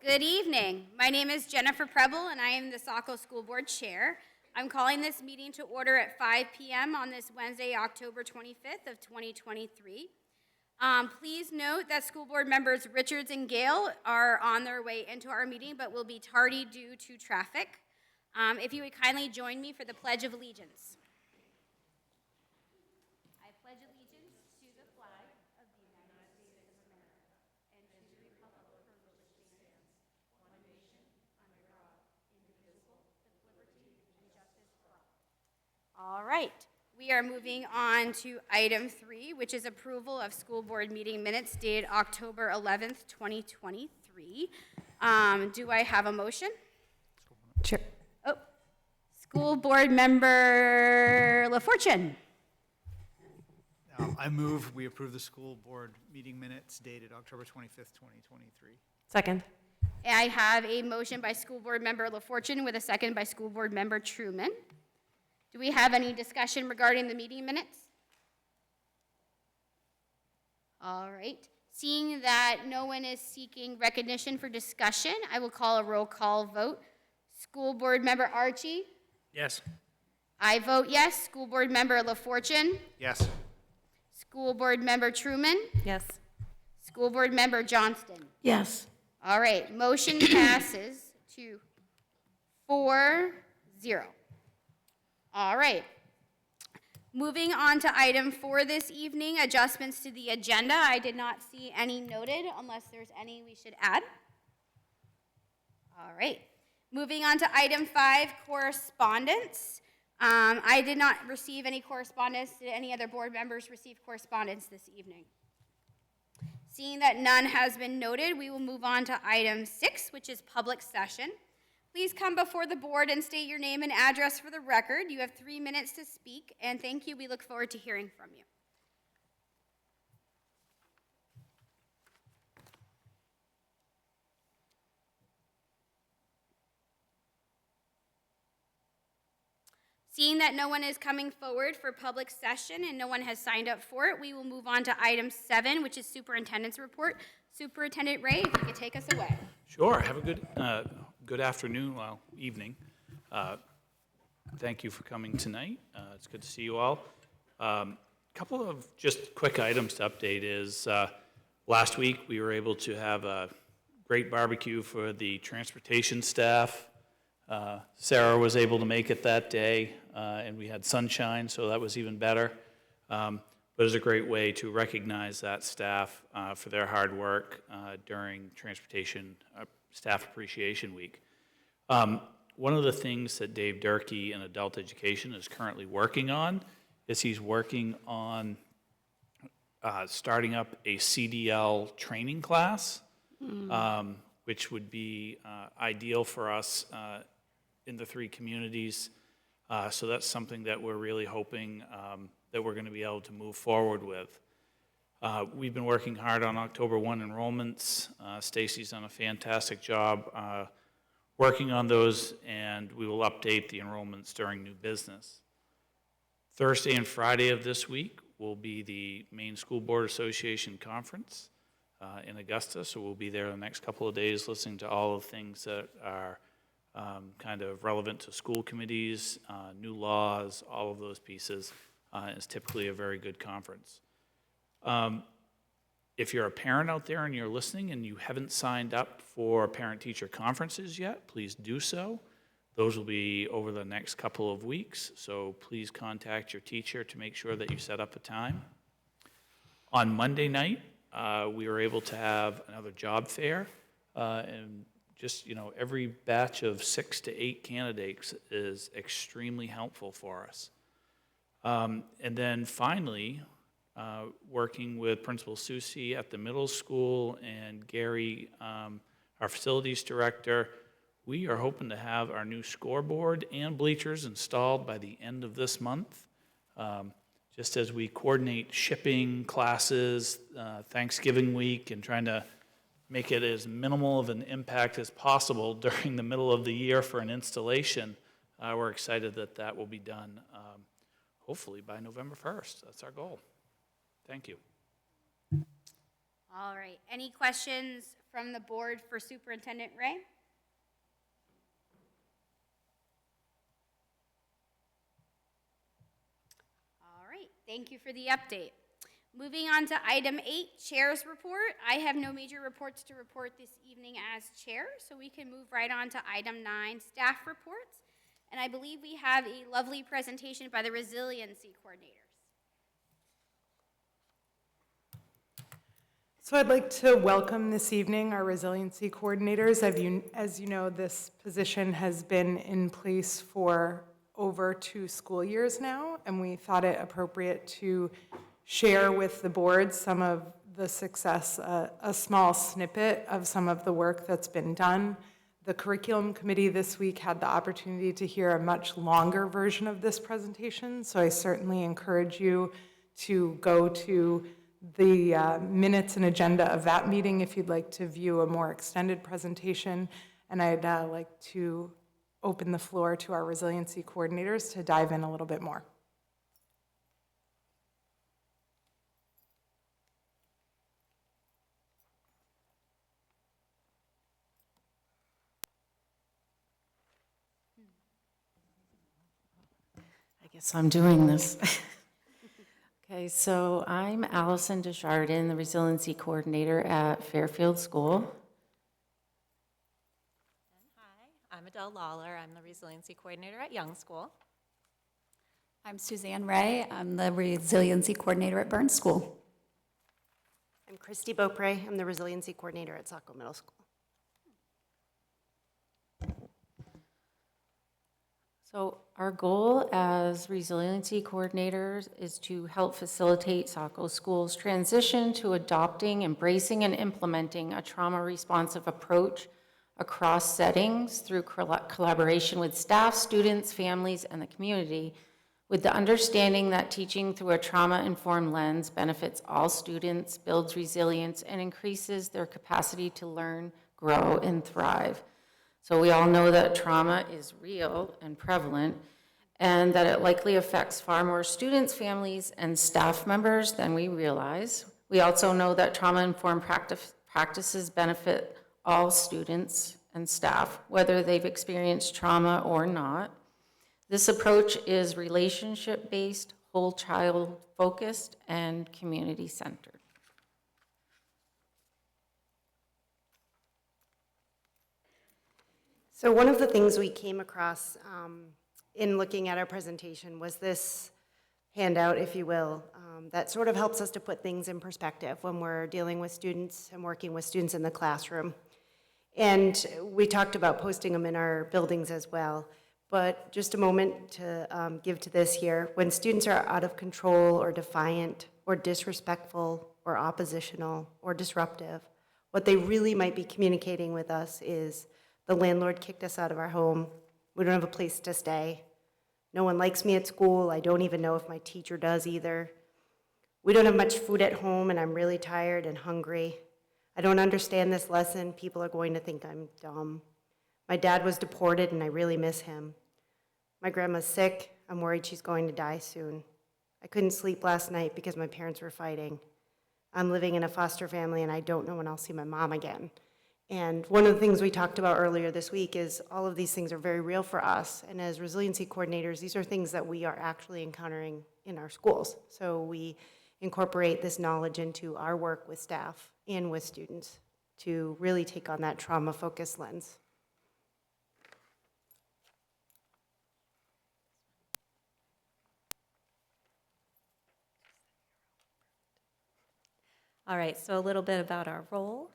Good evening. My name is Jennifer Preble, and I am the Saco School Board Chair. I'm calling this meeting to order at 5 p.m. on this Wednesday, October 25th of 2023. Please note that school board members Richards and Gale are on their way into our meeting, but will be tardy due to traffic. If you would kindly join me for the Pledge of Allegiance. I pledge allegiance to the flag of the United States of America and to the republic for which it stands, one nation, under God, indivisible, with liberty and justice for all. All right. We are moving on to item 3, which is approval of school board meeting minutes dated October 11th, 2023. Do I have a motion? Sure. Oh, school board member LaFortune. I move we approve the school board meeting minutes dated October 25th, 2023. Second. I have a motion by school board member LaFortune with a second by school board member Truman. Do we have any discussion regarding the meeting minutes? All right. Seeing that no one is seeking recognition for discussion, I will call a roll call vote. School board member Archie? Yes. I vote yes. School board member LaFortune? Yes. School board member Truman? Yes. School board member Johnston? Yes. All right. Motion passes to 4-0. All right. Moving on to item 4 this evening, adjustments to the agenda. I did not see any noted unless there's any we should add. All right. Moving on to item 5, correspondence. I did not receive any correspondence. Did any other board members receive correspondence this evening? Seeing that none has been noted, we will move on to item 6, which is public session. Please come before the board and state your name and address for the record. You have 3 minutes to speak, and thank you. We look forward to hearing from you. Seeing that no one is coming forward for public session and no one has signed up for it, we will move on to item 7, which is superintendent's report. Superintendent Ray, if you could take us away. Sure. Have a good afternoon, evening. Thank you for coming tonight. It's good to see you all. Couple of just quick items to update is last week we were able to have a great barbecue for the transportation staff. Sarah was able to make it that day, and we had sunshine, so that was even better. But it was a great way to recognize that staff for their hard work during Transportation Staff Appreciation Week. One of the things that Dave Durkee in Adult Education is currently working on is he's working on starting up a CDL training class, which would be ideal for us in the 3 communities. So that's something that we're really hoping that we're going to be able to move forward with. We've been working hard on October 1 enrollments. Stacy's done a fantastic job working on those, and we will update the enrollments during new business. Thursday and Friday of this week will be the Maine School Board Association Conference in Augusta, so we'll be there the next couple of days listening to all of the things that are kind of relevant to school committees, new laws, all of those pieces. It's typically a very good conference. If you're a parent out there and you're listening and you haven't signed up for parent-teacher conferences yet, please do so. Those will be over the next couple of weeks, so please contact your teacher to make sure that you set up a time. On Monday night, we were able to have another job fair, and just, every batch of 6 to 8 candidates is extremely helpful for us. And then finally, working with Principal Susie at the middle school and Gary, our facilities director, we are hoping to have our new scoreboard and bleachers installed by the end of this month. Just as we coordinate shipping, classes, Thanksgiving week, and trying to make it as minimal of an impact as possible during the middle of the year for an installation, we're excited that that will be done hopefully by November 1st. That's our goal. Thank you. All right. Any questions from the board for Superintendent Ray? All right, thank you for the update. Moving on to item 8, Chair's Report. I have no major reports to report this evening as chair, so we can move right on to item 9, Staff Reports. And I believe we have a lovely presentation by the Resiliency Coordinators. So I'd like to welcome this evening our resiliency coordinators. As you know, this position has been in place for over 2 school years now, and we thought it appropriate to share with the board some of the success, a small snippet of some of the work that's been done. The curriculum committee this week had the opportunity to hear a much longer version of this presentation, so I certainly encourage you to go to the minutes and agenda of that meeting if you'd like to view a more extended presentation. And I'd like to open the floor to our resiliency coordinators to dive in a little bit more. I guess I'm doing this. Okay, so I'm Allison Desjardins, the Resiliency Coordinator at Fairfield School. Hi, I'm Adele Lawler. I'm the Resiliency Coordinator at Young School. I'm Suzanne Ray. I'm the Resiliency Coordinator at Burns School. I'm Christy Beaupre. I'm the Resiliency Coordinator at Saco Middle School. So our goal as resiliency coordinators is to help facilitate Saco School's transition to adopting, embracing, and implementing a trauma-responsive approach across settings through collaboration with staff, students, families, and the community, with the understanding that teaching through a trauma-informed lens benefits all students, builds resilience, and increases their capacity to learn, grow, and thrive. So we all know that trauma is real and prevalent, and that it likely affects far more students, families, and staff members than we realize. We also know that trauma-informed practices benefit all students and staff, whether they've experienced trauma or not. This approach is relationship-based, whole child-focused, and community-centered. So one of the things we came across in looking at our presentation was this handout, if you will, that sort of helps us to put things in perspective when we're dealing with students and working with students in the classroom. And we talked about posting them in our buildings as well. But just a moment to give to this here. When students are out of control or defiant or disrespectful or oppositional or disruptive, what they really might be communicating with us is, the landlord kicked us out of our home. We don't have a place to stay. No one likes me at school. I don't even know if my teacher does either. We don't have much food at home, and I'm really tired and hungry. I don't understand this lesson. People are going to think I'm dumb. My dad was deported, and I really miss him. My grandma's sick. I'm worried she's going to die soon. I couldn't sleep last night because my parents were fighting. I'm living in a foster family, and I don't know when I'll see my mom again. And one of the things we talked about earlier this week is all of these things are very real for us. And as resiliency coordinators, these are things that we are actually encountering in our schools. So we incorporate this knowledge into our work with staff and with students to really take on that trauma-focused lens. All right, so a little bit about our role.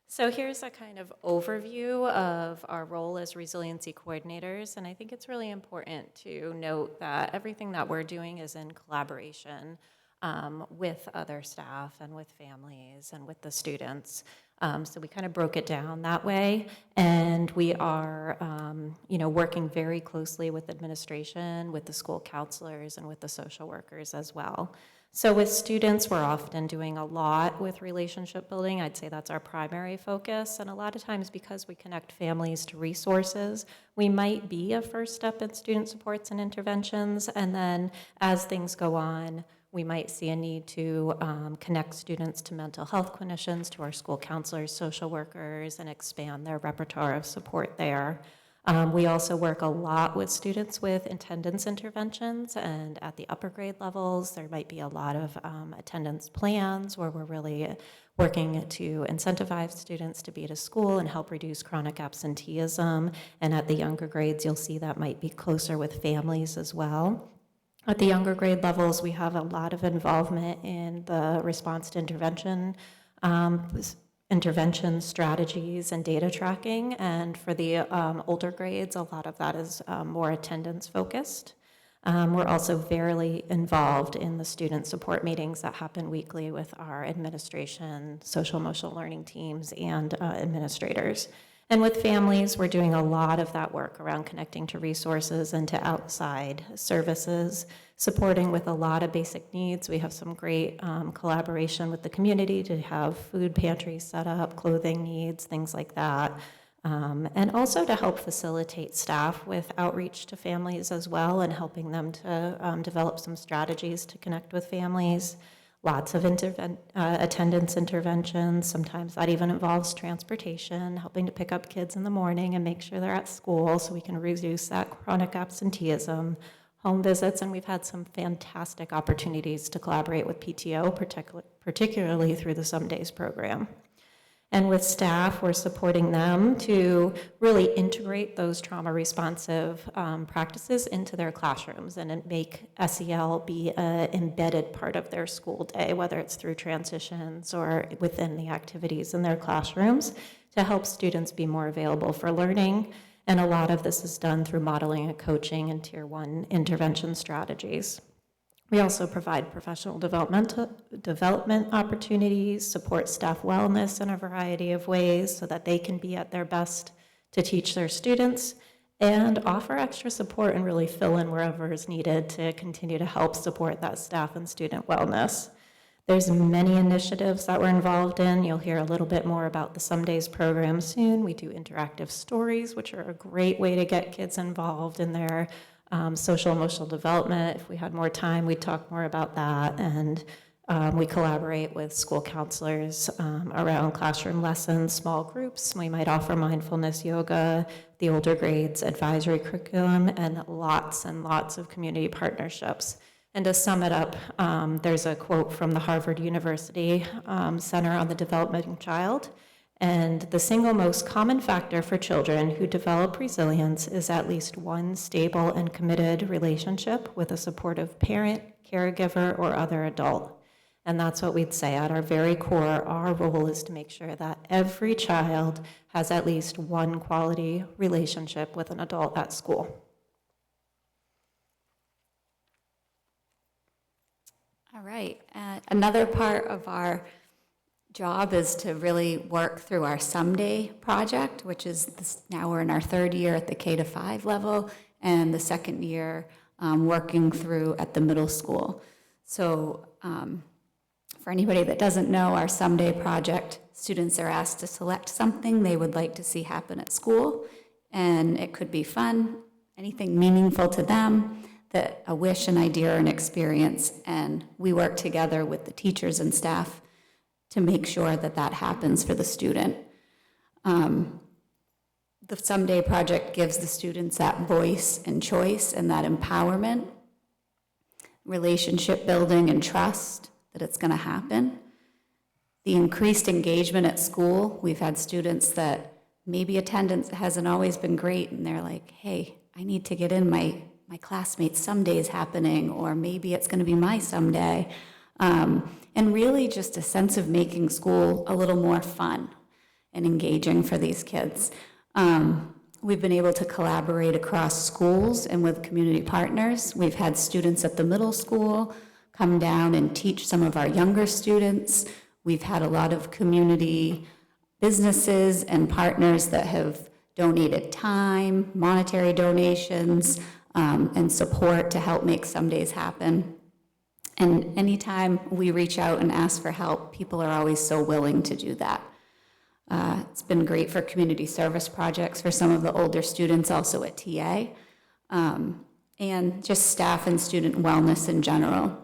So here's a kind of overview of our role as resiliency coordinators, and I think it's really important to note that everything that we're doing is in collaboration with other staff and with families and with the students. So we kind of broke it down that way, and we are working very closely with administration, with the school counselors, and with the social workers as well. So with students, we're often doing a lot with relationship building. I'd say that's our primary focus. And a lot of times, because we connect families to resources, we might be a first step in student supports and interventions. And then as things go on, we might see a need to connect students to mental health clinicians, to our school counselors, social workers, and expand their repertoire of support there. We also work a lot with students with attendance interventions, and at the upper grade levels, there might be a lot of attendance plans where we're really working to incentivize students to be at a school and help reduce chronic absenteeism. And at the younger grades, you'll see that might be closer with families as well. At the younger grade levels, we have a lot of involvement in the response to intervention strategies and data tracking. And for the older grades, a lot of that is more attendance focused. We're also very involved in the student support meetings that happen weekly with our administration, social emotional learning teams, and administrators. And with families, we're doing a lot of that work around connecting to resources and to outside services, supporting with a lot of basic needs. We have some great collaboration with the community to have food pantries set up, clothing needs, things like that. And also to help facilitate staff with outreach to families as well and helping them to develop some strategies to connect with families. Lots of attendance interventions. Sometimes that even involves transportation, helping to pick up kids in the morning and make sure they're at school so we can reduce that chronic absenteeism. Home visits, and we've had some fantastic opportunities to collaborate with PTO, particularly through the Some Days program. And with staff, we're supporting them to really integrate those trauma-responsive practices into their classrooms and make SEL be an embedded part of their school day, whether it's through transitions or within the activities in their classrooms, to help students be more available for learning. And a lot of this is done through modeling and coaching and Tier 1 intervention strategies. We also provide professional development opportunities, support staff wellness in a variety of ways so that they can be at their best to teach their students, and offer extra support and really fill in wherever is needed to continue to help support that staff and student wellness. There's many initiatives that we're involved in. You'll hear a little bit more about the Some Days program soon. We do interactive stories, which are a great way to get kids involved in their social emotional development. If we had more time, we'd talk more about that. And we collaborate with school counselors around classroom lessons, small groups. We might offer mindfulness yoga, the older grades advisory curriculum, and lots of community partnerships. And to sum it up, there's a quote from the Harvard University Center on the Developing Child. And the single most common factor for children who develop resilience is at least one stable and committed relationship with a supportive parent, caregiver, or other adult. And that's what we'd say at our very core. Our role is to make sure that every child has at least one quality relationship with an adult at school. All right. Another part of our job is to really work through our Someday project, which is now we're in our third year at the K-5 level, and the second year working through at the middle school. So for anybody that doesn't know, our Someday project, students are asked to select something they would like to see happen at school, and it could be fun, anything meaningful to them, that a wish, an idea, or an experience, and we work together with the teachers and staff to make sure that that happens for the student. The Someday project gives the students that voice and choice and that empowerment, relationship building and trust that it's gonna happen. The increased engagement at school, we've had students that maybe attendance hasn't always been great and they're like, hey, I need to get in, my classmates' someday is happening, or maybe it's gonna be my someday. And really just a sense of making school a little more fun and engaging for these kids. We've been able to collaborate across schools and with community partners. We've had students at the middle school come down and teach some of our younger students. We've had a lot of community businesses and partners that have donated time, monetary donations, and support to help make Some Days happen. And anytime we reach out and ask for help, people are always so willing to do that. It's been great for community service projects for some of the older students, also at TA, and just staff and student wellness in general.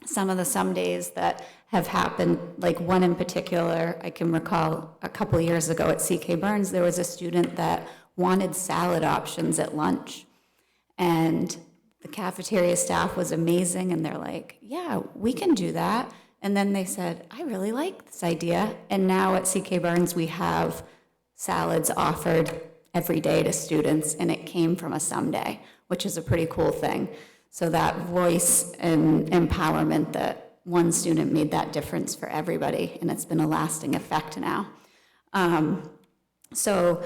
some of the some days that have happened, like one in particular, I can recall a couple of years ago at CK Burns, there was a student that wanted salad options at lunch. And the cafeteria staff was amazing, and they're like, yeah, we can do that. And then they said, I really like this idea. And now at CK Burns, we have salads offered every day to students, and it came from a someday, which is a pretty cool thing. So that voice and empowerment that one student made that difference for everybody, and it's been a lasting effect now. So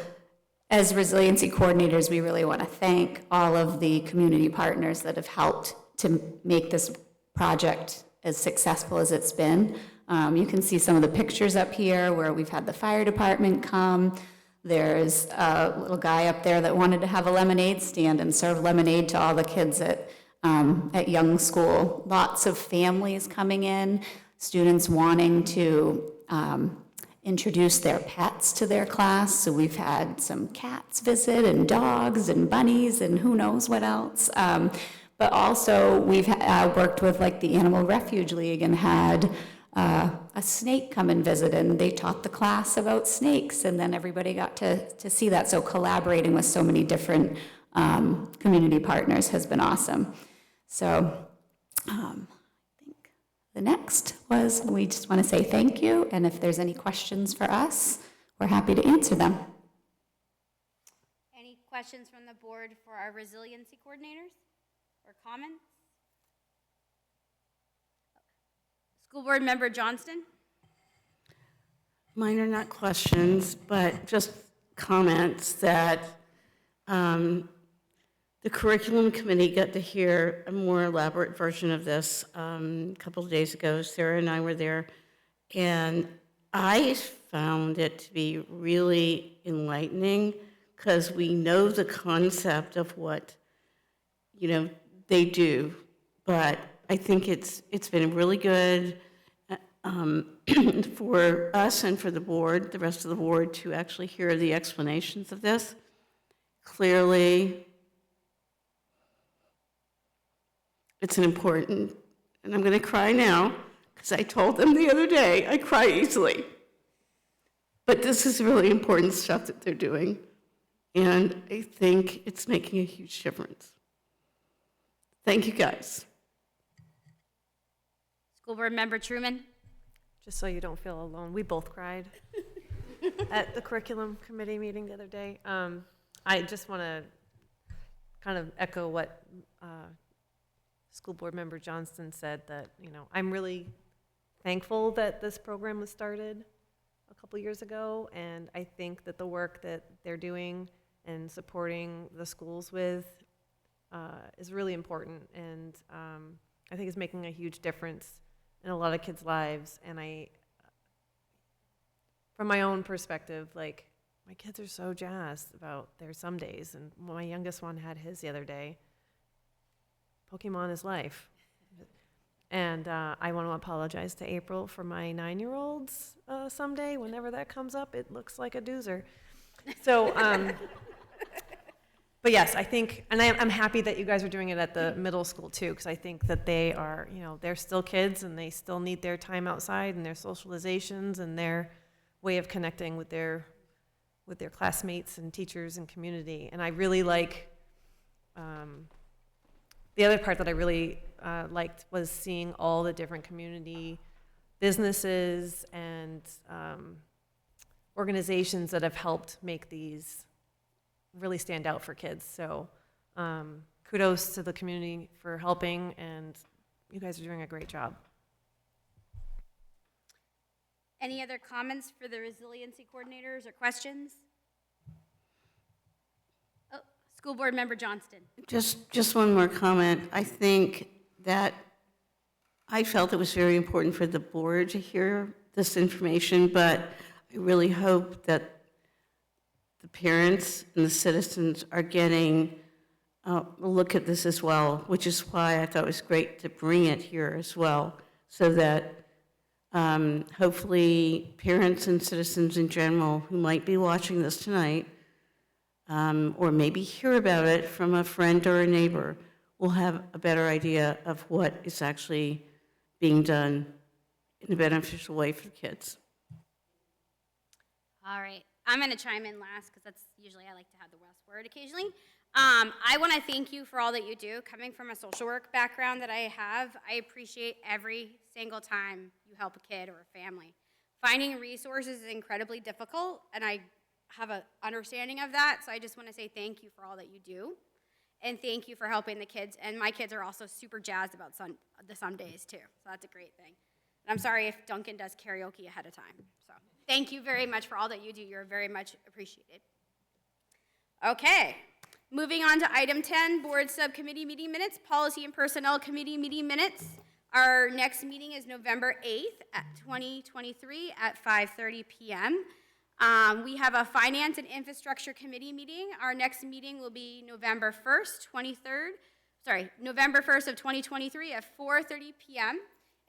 as resiliency coordinators, we really want to thank all of the community partners that have helped to make this project as successful as it's been. You can see some of the pictures up here where we've had the fire department come. There's a little guy up there that wanted to have a lemonade stand and serve lemonade to all the kids at Young School. Lots of families coming in, students wanting to introduce their pets to their class. So we've had some cats visit and dogs and bunnies and who knows what else. But also we've worked with like the Animal Refuge League and had a snake come and visit, and they taught the class about snakes, and then everybody got to see that. So collaborating with so many different community partners has been awesome. So I think the next was, we just want to say thank you, and if there's any questions for us, we're happy to answer them. Any questions from the board for our resiliency coordinators or comments? School Board Member Johnston? Mine are not questions, but just comments that the curriculum committee got to hear a more elaborate version of this a couple of days ago. Sarah and I were there, and I found it to be really enlightening because we know the concept of what, they do, but I think it's been really good for us and for the board, the rest of the board, to actually hear the explanations of this. Clearly, it's an important, and I'm going to cry now because I told them the other day, I cry easily. But this is really important stuff that they're doing, and I think it's making a huge difference. Thank you, guys. School Board Member Truman? Just so you don't feel alone, we both cried at the curriculum committee meeting the other day. I just want to kind of echo what School Board Member Johnston said, that, I'm really thankful that this program was started a couple years ago, and I think that the work that they're doing and supporting the schools with is really important, and I think it's making a huge difference in a lot of kids' lives. And from my own perspective, like, my kids are so jazzed about their some days, and my youngest one had his the other day. Pokemon is life. And I want to apologize to April for my 9-year-old's someday. Whenever that comes up, it looks like a doozer. So, but yes, I think, and I'm happy that you guys are doing it at the middle school too, because I think that they are, they're still kids, and they still need their time outside and their socializations and their way of connecting with their classmates and teachers and community. And I really like, the other part that I really liked was seeing all the different community businesses and organizations that have helped make these really stand out for kids. So kudos to the community for helping, and you guys are doing a great job. Any other comments for the resiliency coordinators or questions? Oh, School Board Member Johnston. Just one more comment. I think that I felt it was very important for the board to hear this information, but I really hope that the parents and the citizens are getting a look at this as well, which is why I thought it was great to bring it here as well, so that hopefully parents and citizens in general who might be watching this tonight, or maybe hear about it from a friend or a neighbor, will have a better idea of what is actually being done in a beneficial way for the kids. All right, I'm going to chime in last because that's usually I like to have the last word occasionally. I want to thank you for all that you do. Coming from a social work background that I have, I appreciate every single time you help a kid or a family. Finding resources is incredibly difficult, and I have an understanding of that, so I just want to say thank you for all that you do, and thank you for helping the kids. And my kids are also super jazzed about the Sundays, too, so that's a great thing. And I'm sorry if Duncan does karaoke ahead of time. So thank you very much for all that you do. You're very much appreciated. Okay, moving on to item 10, Board Subcommittee meeting minutes, Policy and Personnel Committee meeting minutes. Our next meeting is November 8th at 2023 at 5:30 p.m. We have a Finance and Infrastructure Committee meeting. Our next meeting will be November 1st, November 1st of 2023 at 4:30 p.m.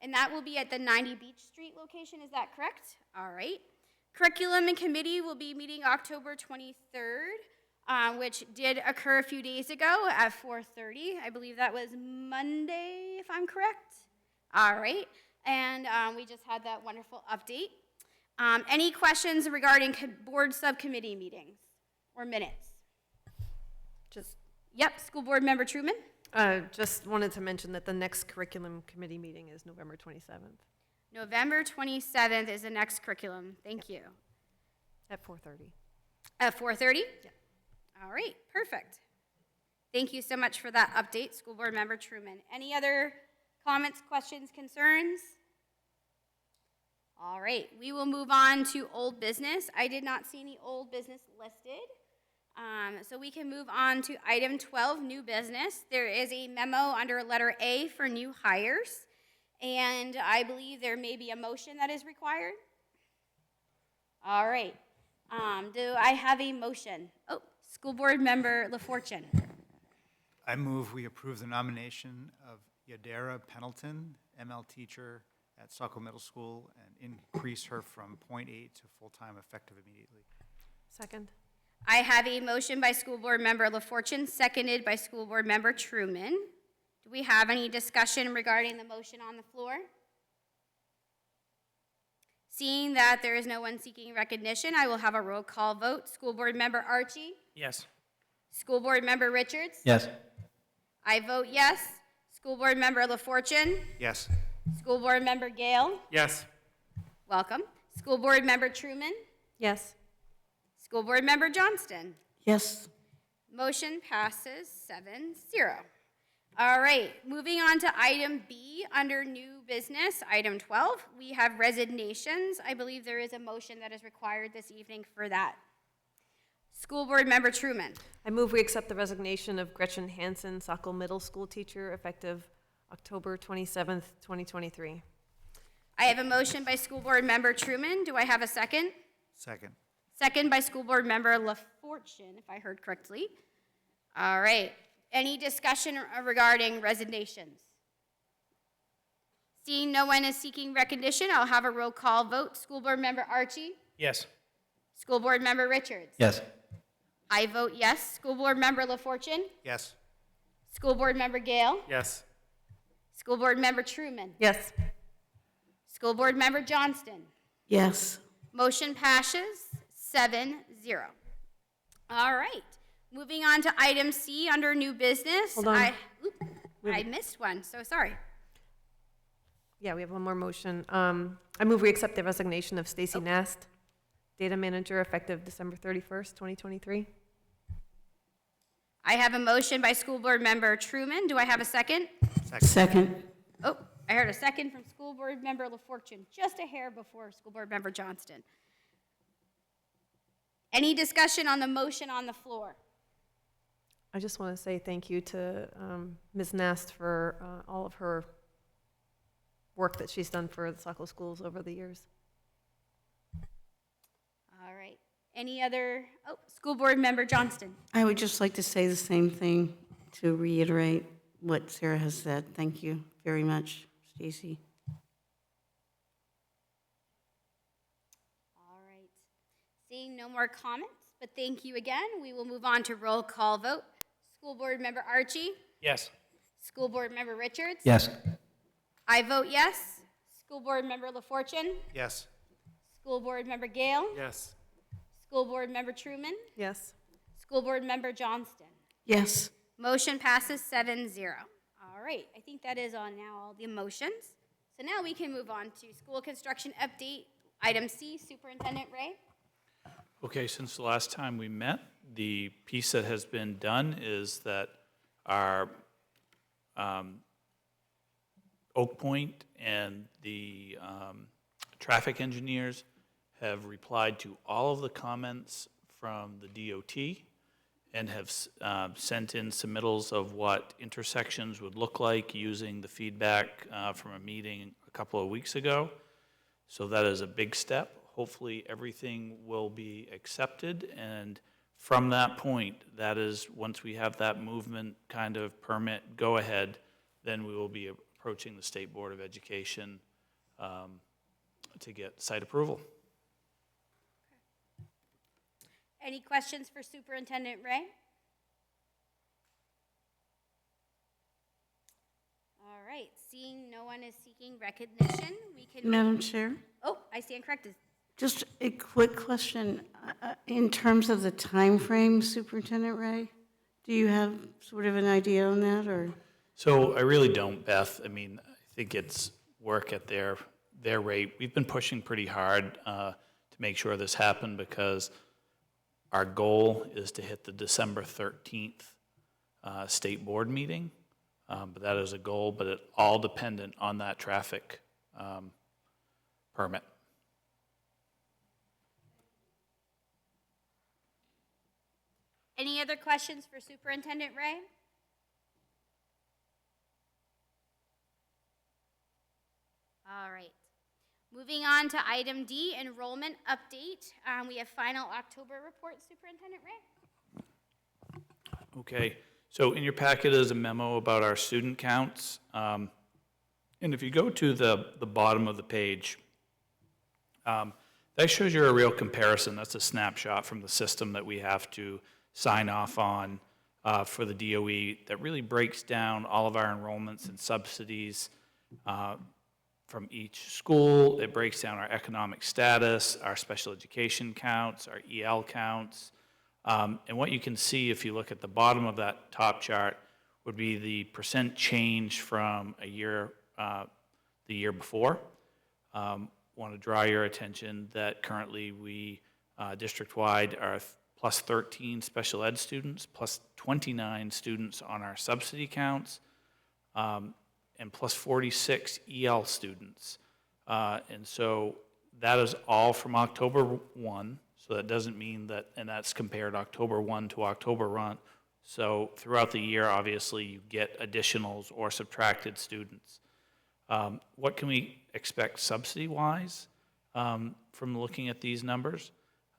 And that will be at the 90 Beach Street location, is that correct? All right. Curriculum and Committee will be meeting October 23rd, which did occur a few days ago at 4:30. I believe that was Monday, if I'm correct. All right. And we just had that wonderful update. Any questions regarding board subcommittee meetings or minutes? Yep, School Board Member Truman. Just wanted to mention that the next curriculum committee meeting is November 27th November 27th is the next curriculum. Thank you. at 4:30. At 4:30? Yeah. All right, perfect. Thank you so much for that update, School Board Member Truman. Any other comments, questions, concerns? All right, we will move on to old business. I did not see any old business listed. So we can move on to item 12, new business. There is a memo under letter A for new hires, and I believe there may be a motion that is required. All right, do I have a motion? Oh, School Board Member LaFortune. I move we approve the nomination of Yadira Pendleton, ML teacher at Saco Middle School, and increase her from .8 to full-time effective immediately. Second. I have a motion by School Board Member LaFortune, seconded by School Board Member Truman. Do we have any discussion regarding the motion on the floor? Seeing that there is no one seeking recognition, I will have a roll call vote. School Board Member Archie? Yes. School Board Member Richards? Yes. I vote yes. School Board Member LaFortune? Yes. School Board Member Gale? Yes. Welcome. School Board Member Truman? Yes. School Board Member Johnston? Yes. Motion passes 7-0. All right, moving on to item B under new business, item 12. We have resignations. I believe there is a motion that is required this evening for that. School Board Member Truman. I move we accept the resignation of Gretchen Hansen, Saco Middle School teacher, effective October 27th, 2023. I have a motion by School Board Member Truman. Do I have a second? Second. Second by School Board Member LaFortune, if I heard correctly. All right. Any discussion regarding resignations? Seeing no one is seeking recognition, I'll have a roll call vote. School Board Member Archie? Yes. School Board Member Richards? Yes. I vote yes. School Board Member LaFortune? Yes. School Board Member Gale? Yes. School Board Member Truman? Yes. School Board Member Johnston? Yes. Motion passes 7-0. All right. Moving on to item C under new business. Hold on. I missed one, so sorry. Yeah, we have one more motion. I move we accept the resignation of Stacy Nast, data manager, effective December 31st, 2023. I have a motion by School Board Member Truman. Do I have a second? Second. Oh, I heard a second from School Board Member LaFortune, just a hair before School Board Member Johnston. Any discussion on the motion on the floor? I just want to say thank you to Ms. Nast for all of her work that she's done for the Saco schools over the years. All right. Any other? Oh, School Board Member Johnston. I would just like to say the same thing to reiterate what Sarah has said. Thank you very much, Stacy. All right. Seeing no more comments, but thank you again. We will move on to roll call vote. School Board Member Archie? Yes. School Board Member Richards? Yes. I vote yes. School Board Member LaFortune, Yes. School Board Member Gale, Yes. School Board Member Truman, Yes. School Board Member Johnston. Yes. Motion passes 7-0. All right, I think that is on now all the motions. So now we can move on to school construction update. Item C, Superintendent Ray. Okay, since the last time we met, the piece that has been done is that our Oak Point and the traffic engineers have replied to all of the comments from the DOT and have sent in submittals of what intersections would look like using the feedback from a meeting a couple of weeks ago. So that is a big step. Hopefully, everything will be accepted, and from that point, that is, once we have that movement kind of permit go-ahead, then we will be approaching the State Board of Education to get site approval. Any questions for Superintendent Ray? All right, seeing no one is seeking recognition, we can. Madam Chair, Oh, I stand corrected. just a quick question. In terms of the time frame, Superintendent Ray, do you have sort of an idea on that, or? So I really don't, Beth. I mean, I think it's work at their rate. We've been pushing pretty hard to make sure this happened because our goal is to hit the December 13th state board meeting. But that is a goal, but it's all dependent on that traffic permit. Any other questions for Superintendent Ray? All right. Moving on to item D, enrollment update. We have final October report, Superintendent Ray. Okay, so in your packet is a memo about our student counts. And if you go to the bottom of the page, that shows you a real comparison. That's a snapshot from the system that we have to sign off on for the DOE that really breaks down all of our enrollments and subsidies from each school. It breaks down our economic status, our special education counts, our EL counts. And what you can see if you look at the bottom of that top chart would be the percent change from a year, the year before. Want to draw your attention that currently we, district-wide, are plus 13 special ed students, plus 29 students on our subsidy counts, and plus 46 EL students. And so that is all from October 1. So that doesn't mean that, and that's compared October 1 to October 1. So throughout the year, obviously, you get additionals or subtracted students. What can we expect subsidy-wise from looking at these numbers?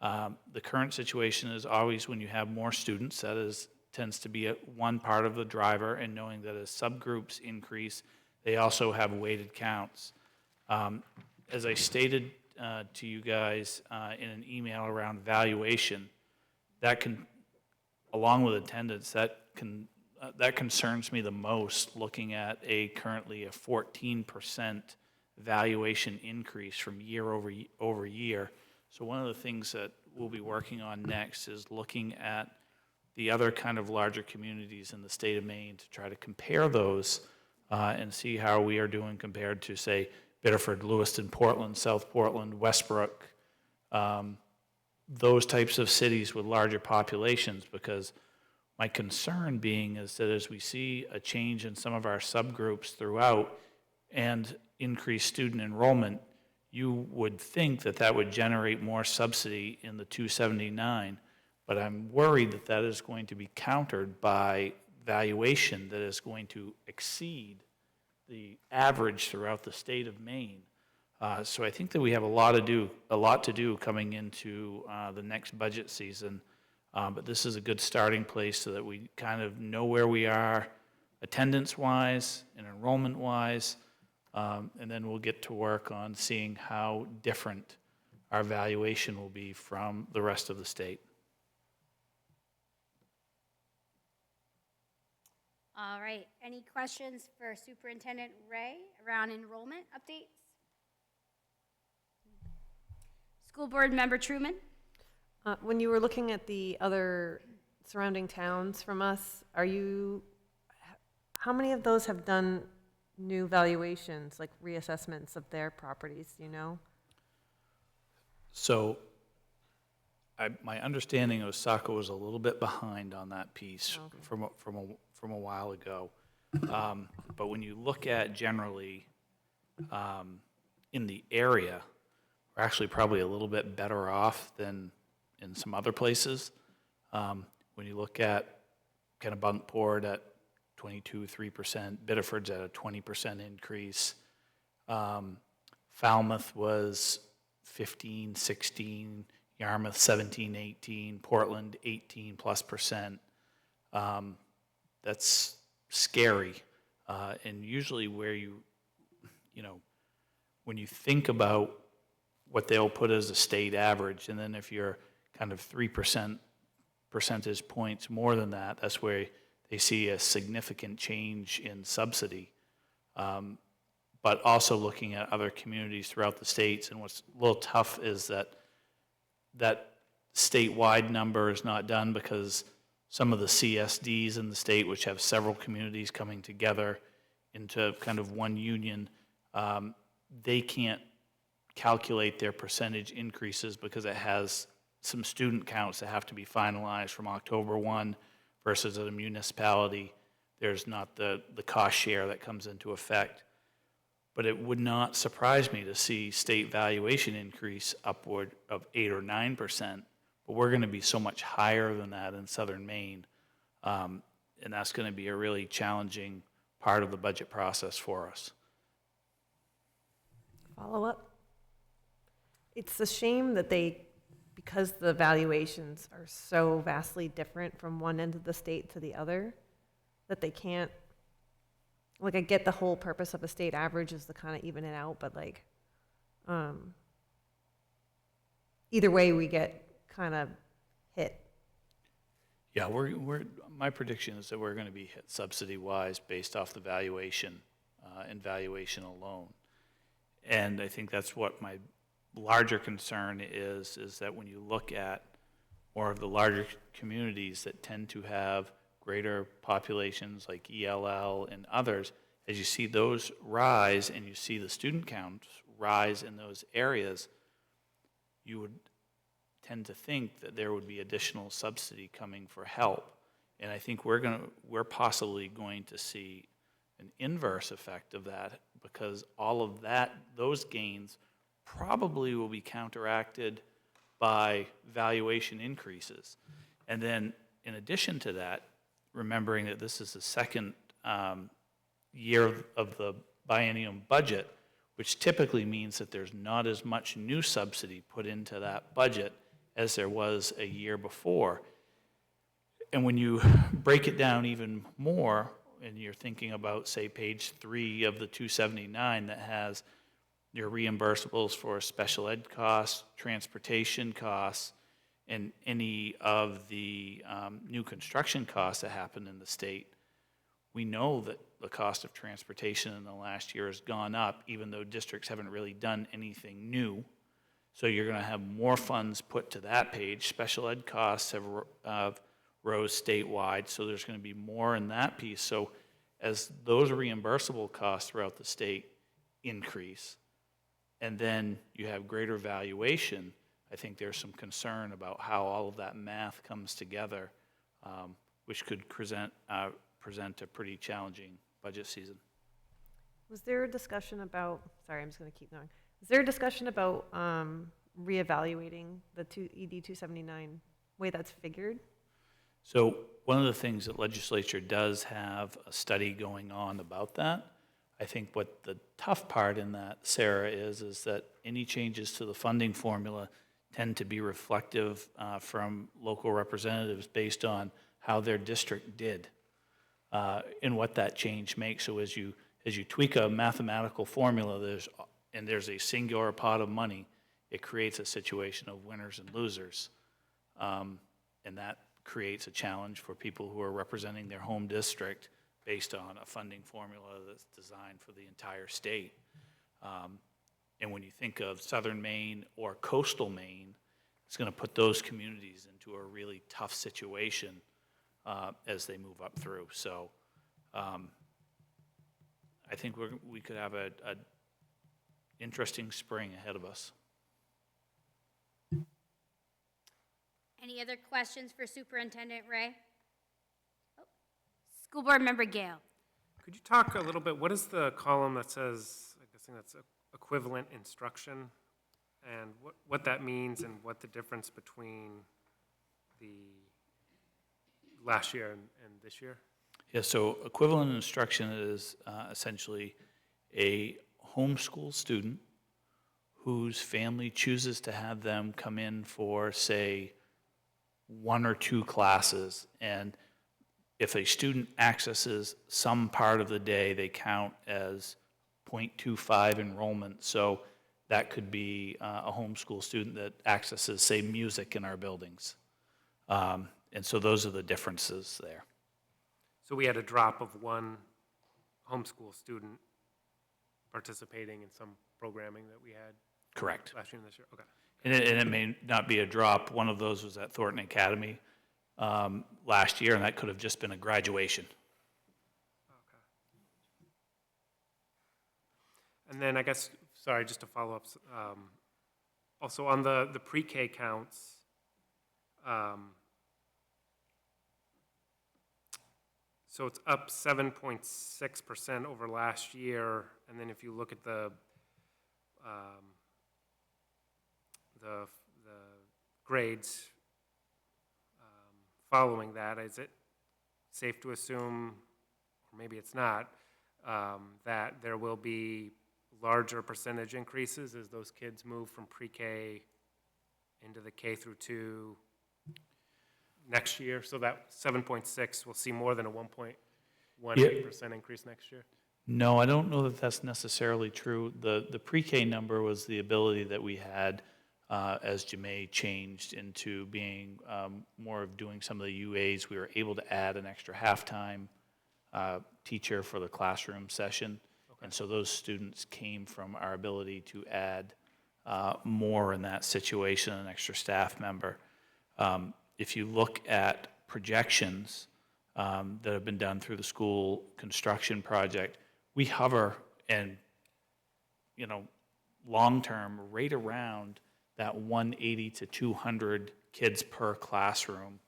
The current situation is always when you have more students, that tends to be one part of the driver, and knowing that as subgroups increase, they also have weighted counts. As I stated to you guys in an email around valuation, that can, along with attendance, that concerns me the most, looking at currently a 14% valuation increase from year over year. So one of the things that we'll be working on next is looking at the other kind of larger communities in the state of Maine to try to compare those and see how we are doing compared to, say, Biddeford, Lewiston, Portland, South Portland, Westbrook, those types of cities with larger populations, because my concern being is that as we see a change in some of our subgroups throughout and increased student enrollment, you would think that that would generate more subsidy in the 279, but I'm worried that that is going to be countered by valuation that is going to exceed the average throughout the state of Maine. So I think that we have a lot to do coming into the next budget season. But this is a good starting place so that we kind of know where we are attendance-wise and enrollment-wise, and then we'll get to work on seeing how different our valuation will be from the rest of the state. All right, any questions for Superintendent Ray around enrollment updates? School Board Member Truman? When you were looking at the other surrounding towns from us, how many of those have done new valuations, like reassessments of their properties, do you know? So my understanding of Saco was a little bit behind on that piece from a while ago. But when you look at generally in the area, we're actually probably a little bit better off than in some other places. When you look at kind of Bunkport at 22-3%, Biddeford's at a 20% increase. Falmouth was 15-16, Yarmouth 17-18, Portland 18+%. That's scary. And usually where you know, when you think about what they'll put as a state average, and then if you're kind of 3% percentage points more than that, that's where they see a significant change in subsidy. But also looking at other communities throughout the states, and what's a little tough is that statewide number is not done because some of the CSDs in the state, which have several communities coming together into kind of one union, they can't calculate their percentage increases because it has some student counts that have to be finalized from October 1 versus at a municipality. There's not the cost share that comes into effect. But it would not surprise me to see state valuation increase upward of 8 or 9%, but we're going to be so much higher than that in southern Maine, and that's going to be a really challenging part of the budget process for us. Follow up? It's a shame that because the valuations are so vastly different from one end of the state to the other, that they can't, like, I get the whole purpose of a state average is to kind of even it out, but like, either way we get kind of hit. Yeah, my prediction is that we're going to be hit subsidy-wise based off the valuation and valuation alone. And I think that's what my larger concern is that when you look at more of the larger communities that tend to have greater populations like ELL and others, as you see those rise and you see the student counts rise in those areas, you would tend to think that there would be additional subsidy coming for help. And I think we're possibly going to see an inverse effect of that, because all of those gains probably will be counteracted by valuation increases. And then in addition to that, remembering that this is the second year of the biennium budget, which typically means that there's not as much new subsidy put into that budget as there was a year before. And when you break it down even more, and you're thinking about, say, page 3 of the 279 that has your reimbursables for special ed costs, transportation costs, and any of the new construction costs that happen in the state, we know that the cost of transportation in the last year has gone up, even though districts haven't really done anything new. So you're going to have more funds put to that page. Special ed costs have rose statewide, so there's going to be more in that piece. So as those reimbursable costs throughout the state increase, and then you have greater valuation, I think there's some concern about how all of that math comes together, which could present a pretty challenging budget season. Was there a discussion about, sorry, I'm just going to keep going. Was there a discussion about reevaluating the ED 279 way that's figured? So one of the things that legislature does have a study going on about that. I think what the tough part in that, Sarah, is that any changes to the funding formula tend to be reflective from local representatives based on how their district did and what that change makes. So as you tweak a mathematical formula, there's a singular pot of money, it creates a situation of winners and losers, and that creates a challenge for people who are representing their home district based on a funding formula that's designed for the entire state. And when you think of southern Maine or coastal Maine, it's going to put those communities into a really tough situation as they move up through. So I think we could have a interesting spring ahead of us. Any other questions for Superintendent Ray? Oh, School Board Member Gale. Could you talk a little bit, what is the column that says, I guess that's equivalent instruction, and what that means and what the difference between the last year and this year? Yeah, so equivalent instruction is essentially a homeschool student whose family chooses to have them come in for, say, 1 or 2 classes, and if a student accesses some part of the day, they count as 0.25 enrollment. So that could be a homeschool student that accesses, say, music in our buildings. And so those are the differences there. So we had a drop of 1 homeschool student participating in some programming that we had Correct. last year and this year? Okay. And it may not be a drop. One of those was at Thornton Academy last year, and that could have just been a graduation. Okay. And then I guess, sorry, just to follow up, also on the pre-K counts, so it's up 7.6% over last year, and then if you look at the grades following that, is it safe to assume, or maybe it's not, that there will be larger percentage increases as those kids move from pre-K into the K through 2 next year? So that 7.6 will see more than a 1.18% increase next year? No, I don't know that that's necessarily true. The pre-K number was the ability that we had as Jamae changed into being more of doing some of the UAs. We were able to add an extra halftime teacher for the classroom session. Okay. And so those students came from our ability to add more in that situation, an extra staff member. If you look at projections that have been done through the school construction project, we hover and, long-term right around that 180 to 200 kids per classroom.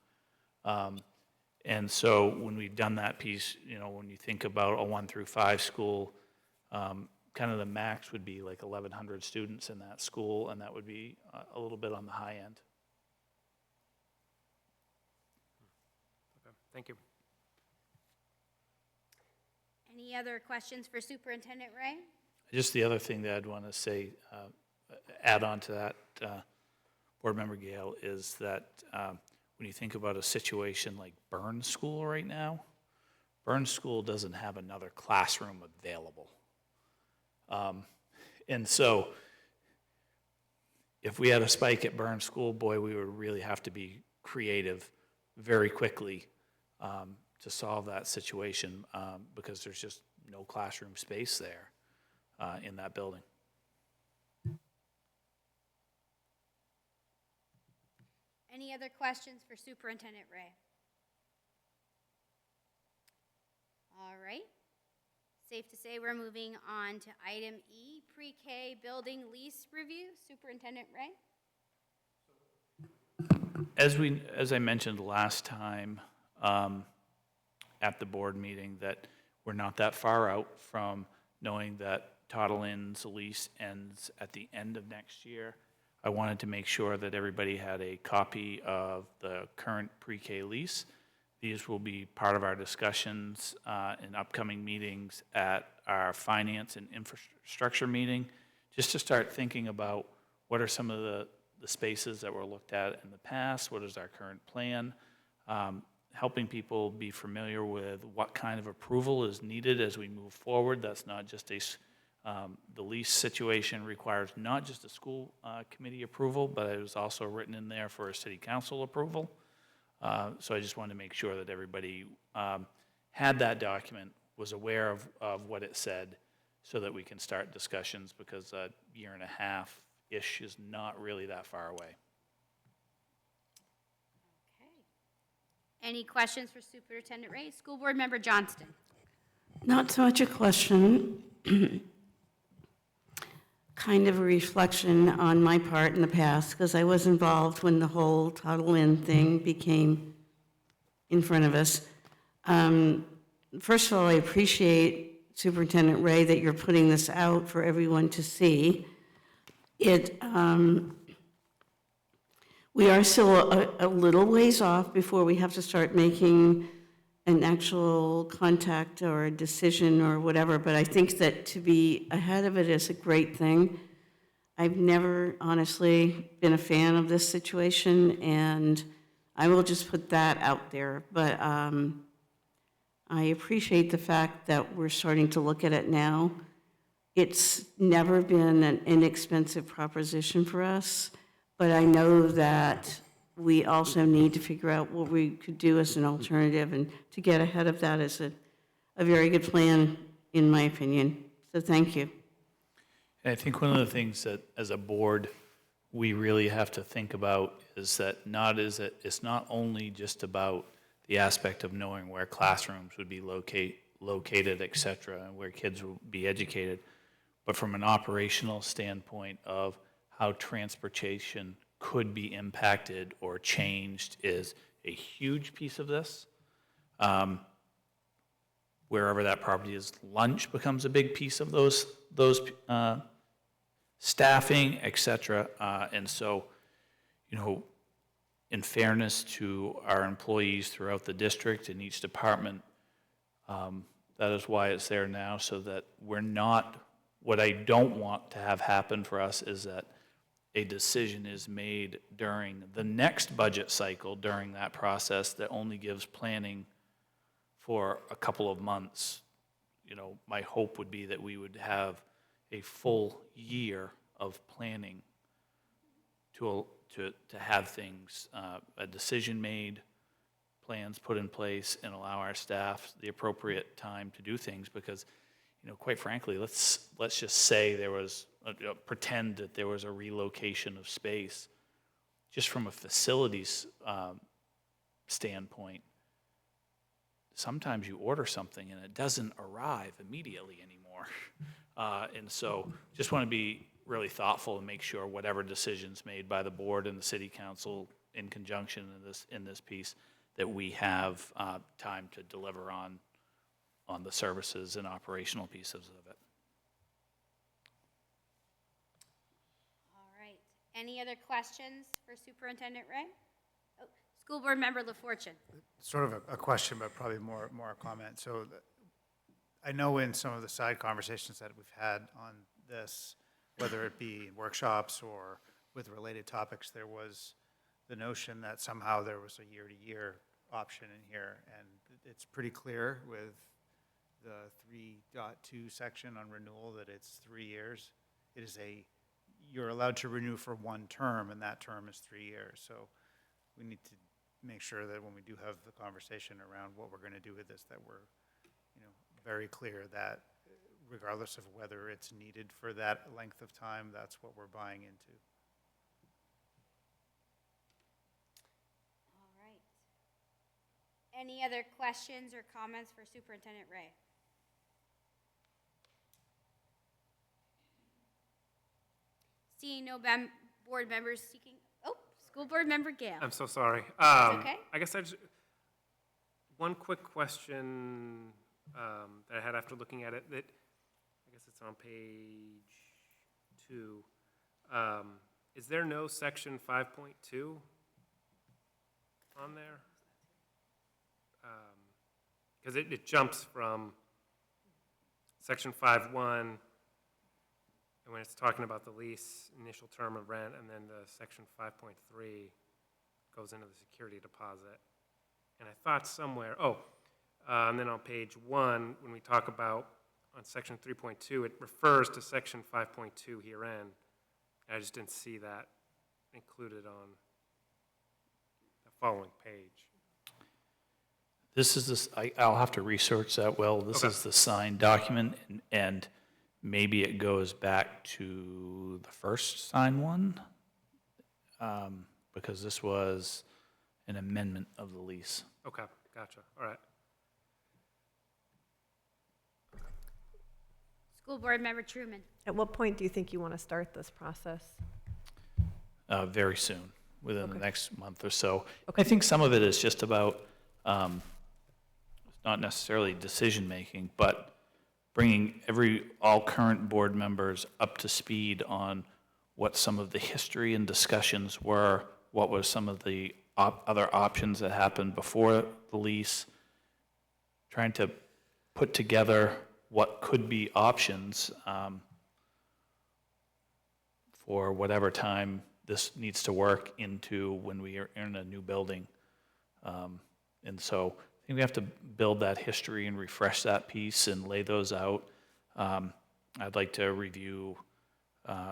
And so when we've done that piece, when you think about a 1 through 5 school, kind of the max would be like 1,100 students in that school, and that would be a little bit on the high end. Okay, thank you. Any other questions for Superintendent Ray? Just the other thing that I'd want to say, add on to that, Board Member Gale, is that when you think about a situation like Burns School right now, Burns School doesn't have another classroom available. And so if we had a spike at Burns School, boy, we would really have to be creative very quickly to solve that situation because there's just no classroom space there in that building. Any other questions for Superintendent Ray? All right. Safe to say we're moving on to item E, pre-K building lease review. Superintendent Ray? As I mentioned last time at the board meeting, that we're not that far out from knowing that Toddle Inn's lease ends at the end of next year. I wanted to make sure that everybody had a copy of the current pre-K lease. These will be part of our discussions in upcoming meetings at our finance and infrastructure meeting, just to start thinking about what are some of the spaces that were looked at in the past, what is our current plan, helping people be familiar with what kind of approval is needed as we move forward. That's not just the lease situation requires not just a school committee approval, but it was also written in there for a city council approval. So I just wanted to make sure that everybody had that document, was aware of what it said, so that we can start discussions, because a year and a half-ish is not really that far away. Any questions for Superintendent Ray? School Board Member Johnston. Not so much a question, kind of a reflection on my part in the past, because I was involved when the whole Toddle In thing became in front of us. First of all, I appreciate, Superintendent Ray, that you're putting this out for everyone to see. We are still a little ways off before we have to start making an actual contact or a decision or whatever, but I think that to be ahead of it is a great thing. I've never honestly been a fan of this situation, and I will just put that out there. But I appreciate the fact that we're starting to look at it now. It's never been an inexpensive proposition for us, but I know that we also need to figure out what we could do as an alternative, and to get ahead of that is a very good plan, in my opinion. So thank you. And I think one of the things that, as a board, we really have to think about is that it's not only just about the aspect of knowing where classrooms would be located, et cetera, and where kids will be educated, but from an operational standpoint of how transportation could be impacted or changed is a huge piece of this. Wherever that property is, lunch becomes a big piece of those staffing, et cetera. And so, in fairness to our employees throughout the district and each department, that is why it's there now, so that we're not, what I don't want to have happen for us is that a decision is made during the next budget cycle, during that process, that only gives planning for a couple of months. My hope would be that we would have a full year of planning to have things, a decision made, plans put in place, and allow our staff the appropriate time to do things. Because, quite frankly, let's just say there was, pretend that there was a relocation of space. Just from a facilities standpoint, sometimes you order something and it doesn't arrive immediately anymore. And so just want to be really thoughtful and make sure whatever decisions made by the board and the city council in conjunction in this piece, that we have time to deliver on the services and operational pieces of it. All right. Any other questions for Superintendent Ray? Oh, School Board Member LaFortune. Sort of a question, but probably more a comment. So I know in some of the side conversations that we've had on this, whether it be workshops or with related topics, there was the notion that somehow there was a year-to-year option in here. And it's pretty clear with the 3.2 section on renewal that it's 3 years. It is you're allowed to renew for one term, and that term is 3 years. So we need to make sure that when we do have the conversation around what we're going to do with this, that we're, very clear that regardless of whether it's needed for that length of time, that's what we're buying into. All right. Any other questions or comments for Superintendent Ray? Seeing no board members seeking, School Board Member Gale. I'm so sorry. Okay. I guess one quick question that I had after looking at it, that I guess it's on page 2. Is there no section 5.2 on there? Because it jumps from section 5.1, and when it's talking about the lease, initial term of rent, and then the section 5.3 goes into the security deposit. And I thought somewhere, and then on page 1, when we talk about on section 3.2, it refers to section 5.2 herein. I just didn't see that included on the following page. This is this, I'll have to research that well. This Okay. is the signed document, and maybe it goes back to the first signed one, because this was an amendment of the lease. Okay, gotcha, all right. School Board Member Truman. At what point do you think you want to start this process? Very soon, within the Okay. next month or so. I think some of it is just about, not necessarily decision-making, but bringing all current board members up to speed on what some of the history and discussions were, what were some of the other options that happened before the lease, trying to put together what could be options for whatever time this needs to work into when we are in a new building. And so I think we have to build that history and refresh that piece and lay those out. I'd like to review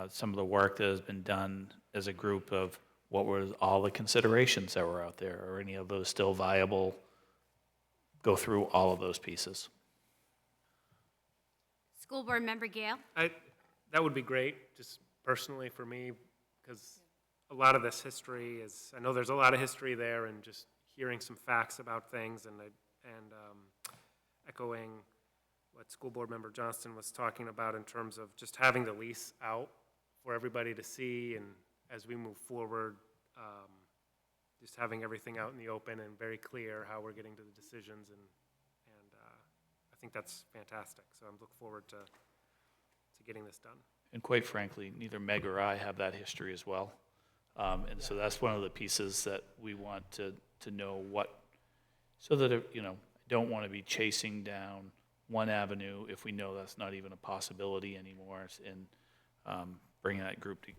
some of the work that has been done as a group of what were all the considerations that were out there. Are any of those still viable? Go through all of those pieces. School Board Member Gale. That would be great, just personally for me, because a lot of this history is, I know there's a lot of history there, and just hearing some facts about things and echoing what School Board Member Johnston was talking about in terms of just having the lease out for everybody to see, and as we move forward, just having everything out in the open and very clear how we're getting to the decisions, and I think that's fantastic. So I'm looking forward to getting this done. And quite frankly, neither Meg or I have that history as well. And so that's one of the pieces that we want to know what, so that, don't want to be chasing down one avenue if we know that's not even a possibility anymore. And bringing that group to,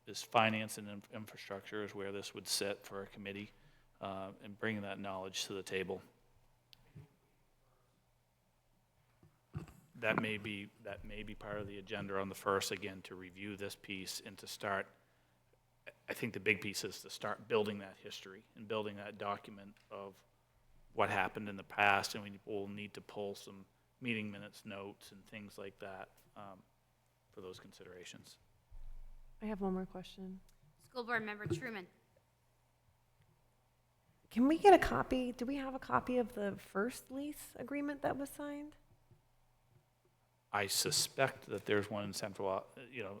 this finance and infrastructure is where this would sit for a committee, and bringing that knowledge to the table. That may be part of the agenda on the first, again, to review this piece and to start. I think the big piece is to start building that history and building that document of what happened in the past, and we will need to pull some meeting minutes, notes, and things like that for those considerations. I have one more question. School Board Member Truman. Can we get a copy? Do we have a copy of the first lease agreement that was signed? I suspect that there's one in Central,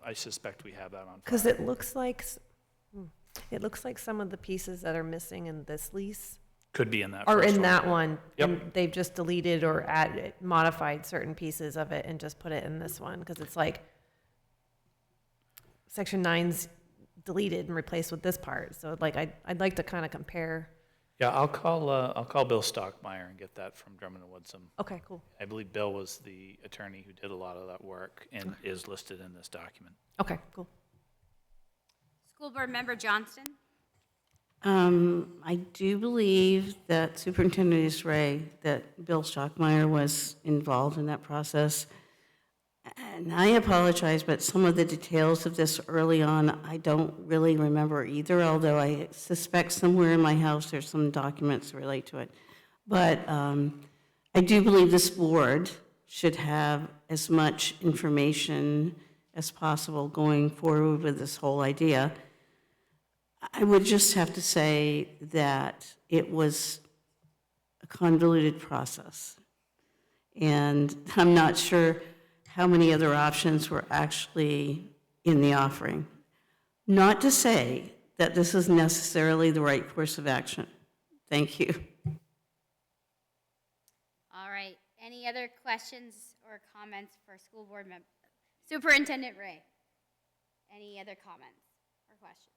I suspect we have that on Because file. it looks like some of the pieces that are missing in this lease Could be in that are first in that one. Yep. And they've just deleted or added, modified certain pieces of it and just put it in this one, because it's like section 9's deleted and replaced with this part. So like, I'd like to kind of compare. Yeah, I'll call Bill Stockmeyer and get that from Drummond and Woodson. Okay, cool. I believe Bill was the attorney who did a lot of that work and is listed in this document. Okay, cool. School Board Member Johnston. I do believe that Superintendent is right, that Bill Stockmeyer was involved in that process. And I apologize, but some of the details of this early on, I don't really remember either, although I suspect somewhere in my house there's some documents that relate to it. But I do believe this board should have as much information as possible going forward with this whole idea. I would just have to say that it was a convoluted process. And I'm not sure how many other options were actually in the offering. Not to say that this is necessarily the right course of action. Thank you. All right. Any other questions or comments for School Board Member? Superintendent Ray. Any other comments or questions?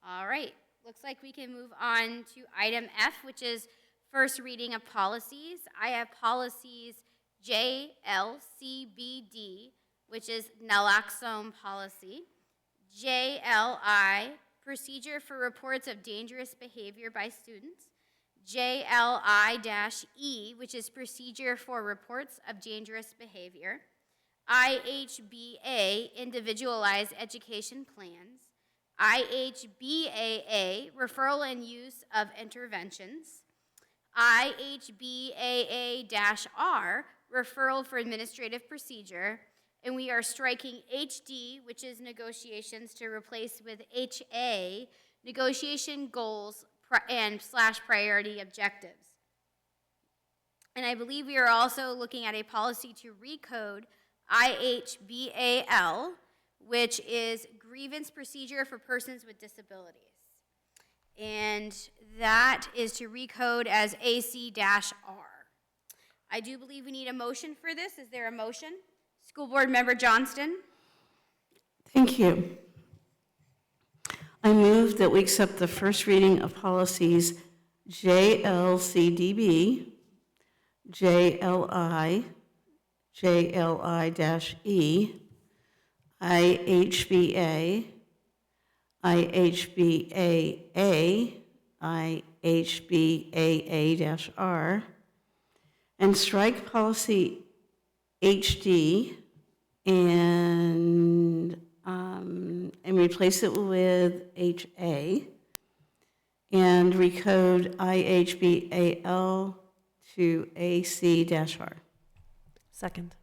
All right. Looks like we can move on to item F, which is first reading of policies. I have policies JLCBD, which is naloxone policy, JLI, procedure for reports of dangerous behavior by students, JLI-E, which is procedure for reports of dangerous behavior, IHBA, individualized education plans, IHBAA, referral and use of interventions. IHBAA-R, referral for administrative procedure. And we are striking HD, which is negotiations, to replace with HA, negotiation goals and / priority objectives. And I believe we are also looking at a policy to recode IHBAL, which is grievance procedure for persons with disabilities. And that is to recode as AC-R. I do believe we need a motion for this. Is there a motion? School Board Member Johnston. Thank you. I move that we accept the first reading of policies JLCDB, JLI, JLI-E, IHBA, IHBAA, IHBAA-R, and strike policy HD and replace it with HA, and recode IHBAL to AC-R. Second.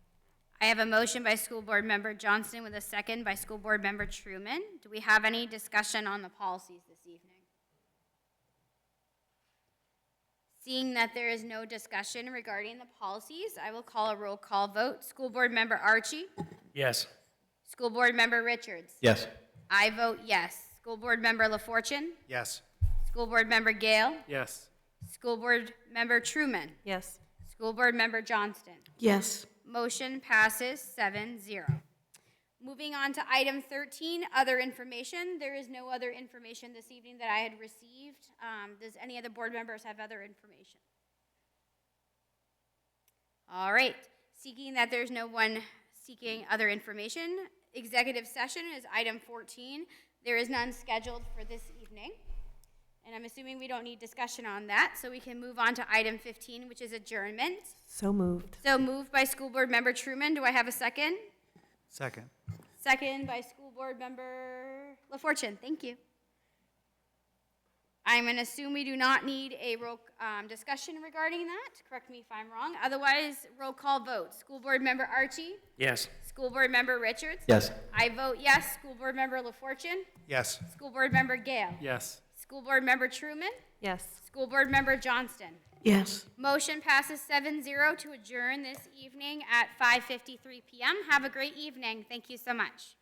I have a motion by School Board Member Johnston with a second by School Board Member Truman. Do we have any discussion on the policies this evening? Seeing that there is no discussion regarding the policies, I will call a roll call vote. School Board Member Archie? Yes. School Board Member Richards? Yes. I vote yes. School Board Member LaFortune? Yes. School Board Member Gale? Yes. School Board Member Truman? Yes. School Board Member Johnston? Yes. Motion passes 7-0. Moving on to item 13, other information. There is no other information this evening that I had received. Does any other board members have other information? All right. Seeking that there's no one seeking other information, executive session is item 14. There is none scheduled for this evening. And I'm assuming we don't need discussion on that, so we can move on to item 15, which is adjournment. So moved. So moved by School Board Member Truman. Do I have a second? Second. Second by School Board Member LaFortune. Thank you. I'm going to assume we do not need a discussion regarding that. Correct me if I'm wrong. Otherwise, roll call vote. School Board Member Archie? Yes. School Board Member Richards? Yes. I vote yes. School Board Member LaFortune? Yes. School Board Member Gale? Yes. School Board Member Truman? Yes. School Board Member Johnston? Yes. Motion passes 7-0 to adjourn this evening at 5:53 p.m. Have a great evening. Thank you so much.